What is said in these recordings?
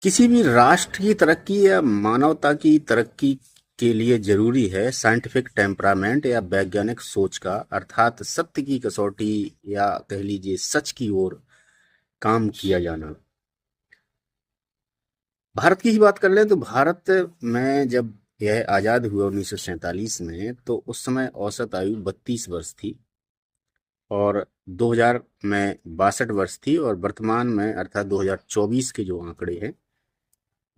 किसी भी राष्ट्र की तरक्की या मानवता की तरक्की के लिए जरूरी है साइंटिफिक टेम्परामेंट या वैज्ञानिक सोच का, अर्थात सत्य की कसौटी या कह लीजिए सच की ओर काम किया जाना। भारत की ही बात कर लें तो भारत में जब यह आज़ाद हुआ 1947 में, तो उस समय औसत आयु 32 वर्ष थी और 2000 में 62 वर्ष थी और वर्तमान में अर्थात 2024 के जो आंकड़े हैं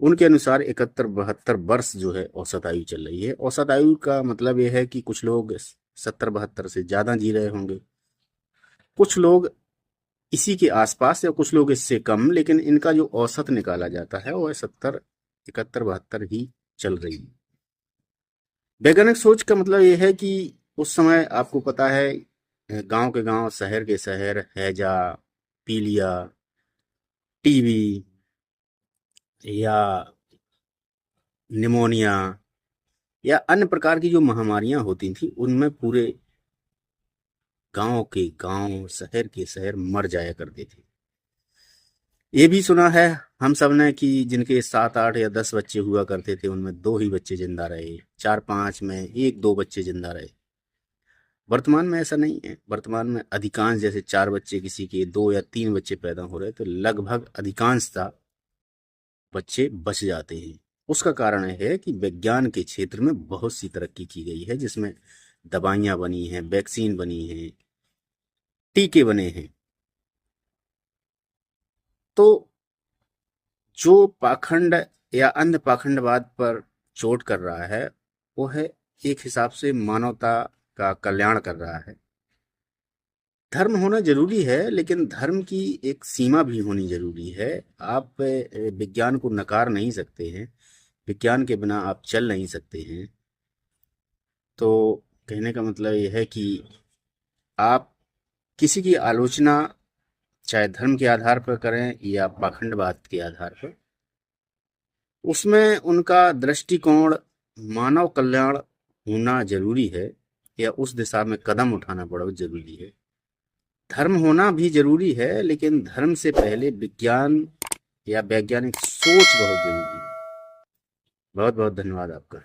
उनके अनुसार 71-72 वर्ष जो है औसत आयु चल रही है। औसत आयु का मतलब यह है कि कुछ लोग 70-72 से ज्यादा जी रहे होंगे, कुछ लोग इसी के आसपास या कुछ लोग इससे कम, लेकिन इनका जो औसत निकाला जाता है वो 70, 71, 72 ही चल रही है। वैज्ञानिक सोच का मतलब यह है कि उस समय आपको पता है, गांव के गांव, शहर के शहर हैजा, पीलिया, टीबी या निमोनिया या अन्य प्रकार की जो महामारियां होती थी उनमें पूरे गांव के गांव, शहर के शहर मर जाया करते थे। ये भी सुना है हम सब ने कि जिनके 7, 8 या 10 बच्चे हुआ करते थे उनमें 2 ही बच्चे जिंदा रहे, 4, 5 में 1, 2 बच्चे जिंदा रहे। वर्तमान में ऐसा नहीं है। वर्तमान में अधिकांश, जैसे 4 बच्चे किसी के, 2 या 3 बच्चे पैदा हो रहे, तो लगभग अधिकांशता बच्चे बच जाते हैं। उसका कारण है कि विज्ञान के क्षेत्र में बहुत सी तरक्की की गई है, जिसमें दवाइयां बनी हैं, वैक्सीन बनी हैं, टीके बने हैं। तो जो पाखंड या अंध पाखंडवाद पर चोट कर रहा है वो है एक हिसाब से मानवता का कल्याण कर रहा है। धर्म होना जरूरी है, लेकिन धर्म की एक सीमा भी होनी जरूरी है। आप विज्ञान को नकार नहीं सकते हैं, विज्ञान के बिना आप चल नहीं सकते हैं। तो कहने का मतलब यह है कि आप किसी की आलोचना चाहे धर्म के आधार पर करें या पाखंडवाद के आधार पर, उसमें उनका दृष्टिकोण मानव कल्याण होना जरूरी है या उस दिशा में कदम उठाना बहुत जरूरी है। धर्म होना भी जरूरी है, लेकिन धर्म से पहले विज्ञान या वैज्ञानिक सोच बहुत जरूरी है। बहुत बहुत धन्यवाद आपका।